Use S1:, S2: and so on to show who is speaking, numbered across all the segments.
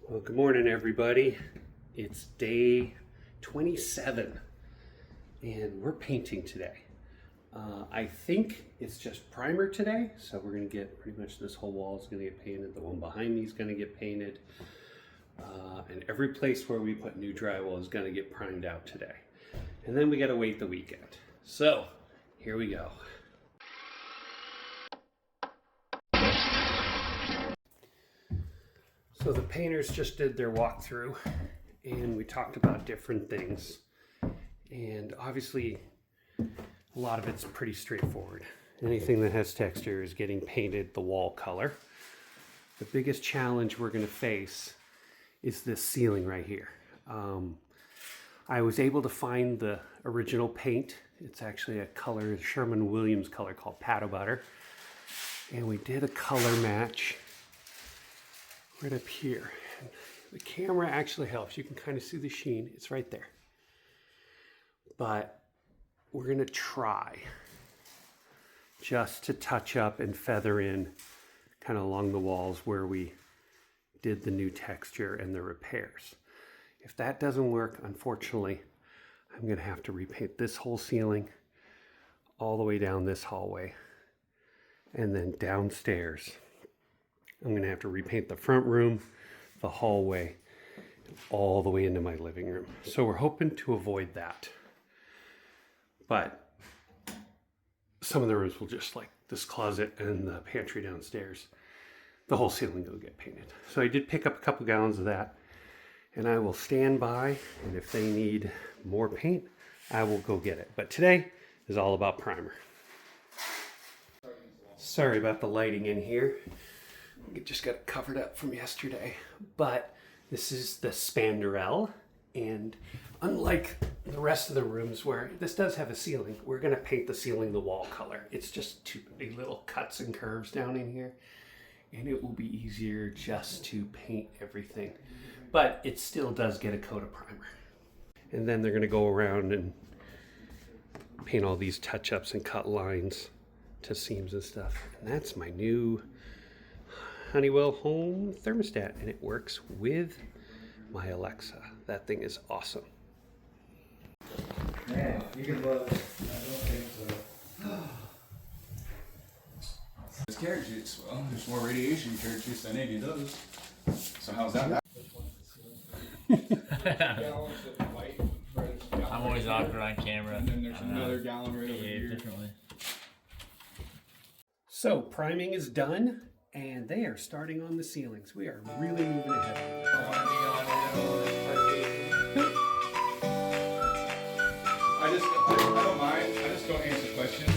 S1: Well, good morning, everybody. It's day 27, and we're painting today. I think it's just primer today, so we're going to get pretty much this whole wall is going to get painted. The one behind me is going to get painted, and every place where we put new drywall is going to get primed out today. And then we got to wait the weekend. So here we go. So the painters just did their walkthrough and we talked about different things. And obviously a lot of it's pretty straightforward. Anything that has texture is getting painted the wall color. The biggest challenge we're going to face is this ceiling right here. I was able to find the original paint. It's actually a color, Sherwin-Williams color called Paddle Butter. And we did a color match right up here. The camera actually helps. You can kind of see the sheen. It's right there. But we're going to try just to touch up and feather in kind of along the walls where we did the new texture and the repairs. If that doesn't work, unfortunately, I'm going to have to repaint this whole ceiling all the way down this hallway and then downstairs. I'm going to have to repaint the front room, the hallway, all the way into my living room. So we're hoping to avoid that. But some of the rooms will just, like this closet and the pantry downstairs, the whole ceiling will get painted. So I did pick up a couple gallons of that, and I will stand by, and if they need more paint, I will go get it. But today is all about primer. Sorry about the lighting in here. It just got covered up from yesterday, but this is the spandrel, and unlike the rest of the rooms where this does have a ceiling, we're going to paint the ceiling the wall color. It's just two big little cuts and curves down in here, and it will be easier just to paint everything, but it still does get a coat of primer. And then they're going to go around and paint all these touch-ups and cut lines to seams and stuff. And that's my new Honeywell home thermostat, and it works with my Alexa. That thing is awesome.
S2: Man, you can look. I don't think so.
S3: It's carrot juice. Well, there's more radiation carrot juice than egg does. So how's that?
S4: I'm always awkward on camera.
S3: And then there's another gallon right over here.
S4: Differently.
S1: So priming is done, and they are starting on the ceilings. We are really moving ahead.
S3: I don't mind. I just don't answer questions.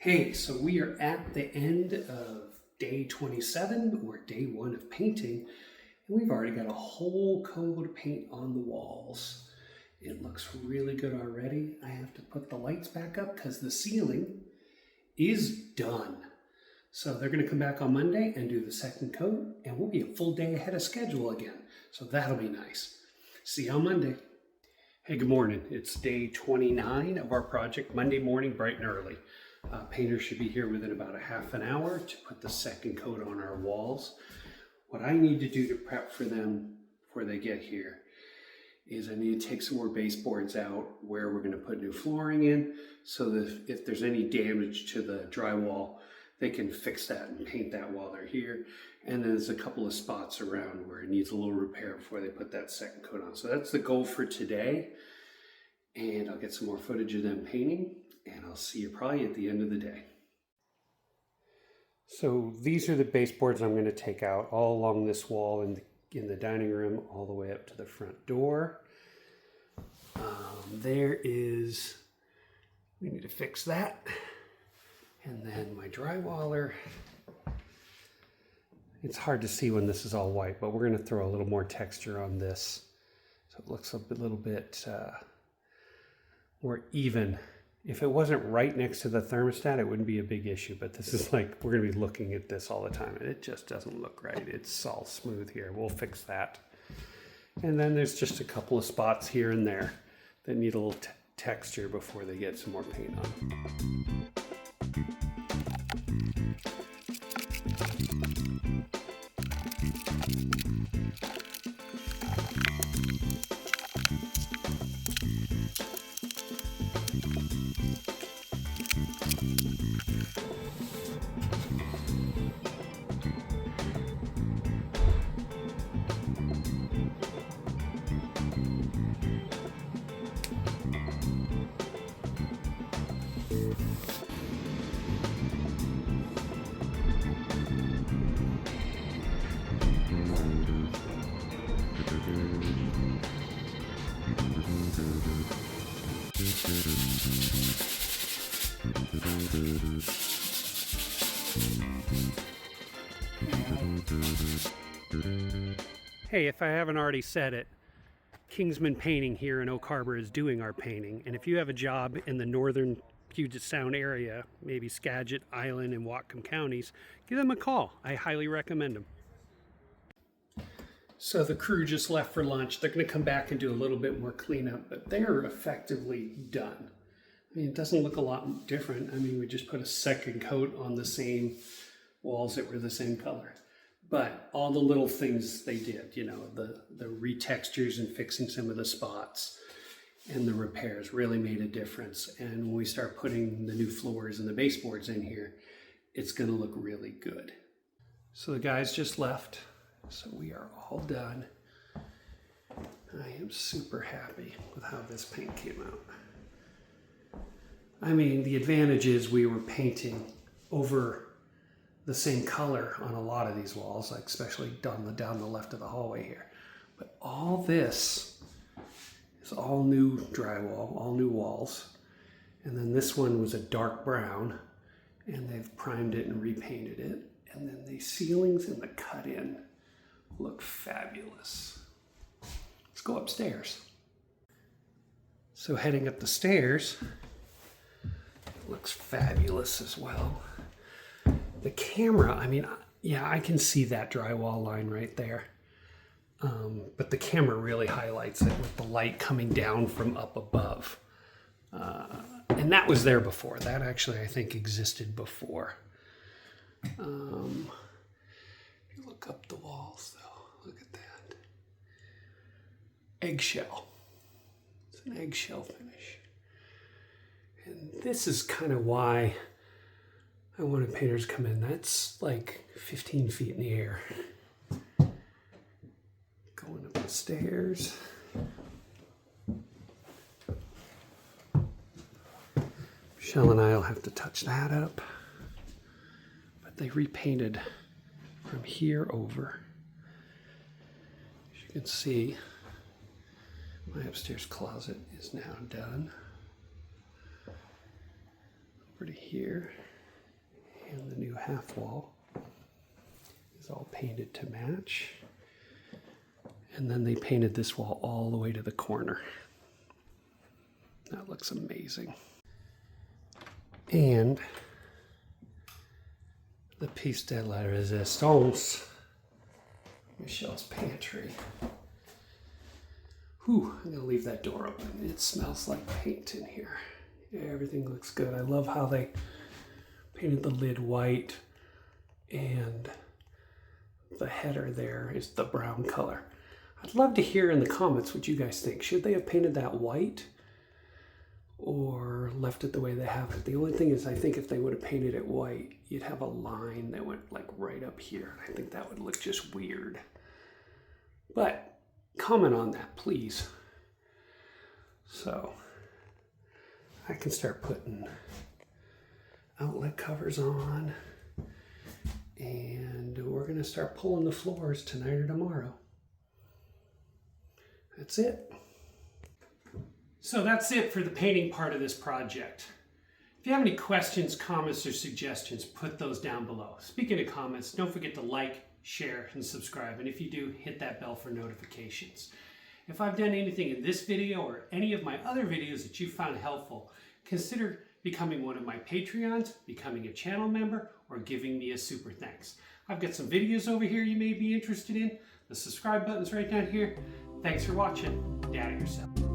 S1: Hey, so we are at the end of day 27, or day 1 of painting, and we've already got a whole coat of paint on the walls. It looks really good already. I have to put the lights back up because the ceiling is done. So they're going to come back on Monday and do the second coat, and we'll be a full day ahead of schedule again. So that'll be nice. See you on Monday. Hey, good morning. It's day 29 of our project, Monday morning, bright and early. Painter should be here within about a half an hour to put the second coat on our walls. What I need to do to prep for them before they get here is I need to take some more baseboards out where we're going to put new flooring in, so that if there's any damage to the drywall, they can fix that and paint that while they're here. And then there's a couple of spots around where it needs a little repair before they put that second coat on. So that's the goal for today. And I'll get some more footage of them painting, and I'll see you probably at the end of the day. So these are the baseboards I'm going to take out all along this wall in the dining room, all the way up to the front door. We need to fix that. And then my drywaller. It's hard to see when this is all white, but we're going to throw a little more texture on this so it looks a little bit more even. If it wasn't right next to the thermostat, it wouldn't be a big issue, but this is like, we're going to be looking at this all the time, and it just doesn't look right. It's all smooth here. We'll fix that. And then there's just a couple of spots here and there that need a little texture before they get some more paint on. Hey, if I haven't already said it, Kingsman Painting here in Oak Harbor is doing our painting. And if you have a job in the northern Puget Sound area, maybe Skagit, Island, and Whatcom counties, give them a call. I highly recommend them. So the crew just left for lunch. They're going to come back and do a little bit more cleanup, but they're effectively done. I mean, it doesn't look a lot different. I mean, we just put a second coat on the same walls that were the same color. But all the little things they did, you know, the retextures and fixing some of the spots and the repairs really made a difference. And when we start putting the new floors and the baseboards in here, it's going to look really good. So the guys just left, so we are all done. I am super happy with how this paint came out. I mean, the advantage is we were painting over the same color on a lot of these walls, like especially down the left of the hallway here. But all this is all new drywall, all new walls. And then this one was a dark brown, and they've primed it and repainted it. And then the ceilings and the cut-in look fabulous. Let's go upstairs. So heading up the stairs, it looks fabulous as well. The camera, I mean, yeah, I can see that drywall line right there. But the camera really highlights it with the light coming down from up above. And that was there before. That actually, I think, existed before. If you look up the walls, though, look at that. Eggshell. It's an eggshell finish. And this is kind of why I wanted painters to come in. That's like 15 feet in the air. Going up the stairs. Michelle and I will have to touch that up. But they repainted from here over. As you can see, my upstairs closet is now done. Over to here. And the new half wall is all painted to match. And then they painted this wall all the way to the corner. That looks amazing. And the piece de la resistance, Michelle's pantry. Whew, I'm gonna leave that door open. It smells like paint in here. Everything looks good. I love how they Painted the lid white, and the header there is the brown color. I'd love to hear in the comments what you guys think. Should they have painted that white or left it the way they have it? The only thing is, I think if they would have painted it white, you'd have a line that went like right up here. I think that would look just weird. But comment on that, please. So I can start putting outlet covers on, and we're gonna start pulling the floors tonight or tomorrow. That's it. So that's it for the painting part of this project. If you have any questions, comments, or suggestions, put those down below. Speaking of comments, don't forget to like, share, and subscribe. And if you do, hit that bell for notifications. If I've done anything in this video or any of my other videos that you found helpful, consider becoming one of my Patreons, becoming a channel member, or giving me a super thanks. I've got some videos over here you may be interested in. The subscribe button's right down here. Thanks for watching. Dad yourself.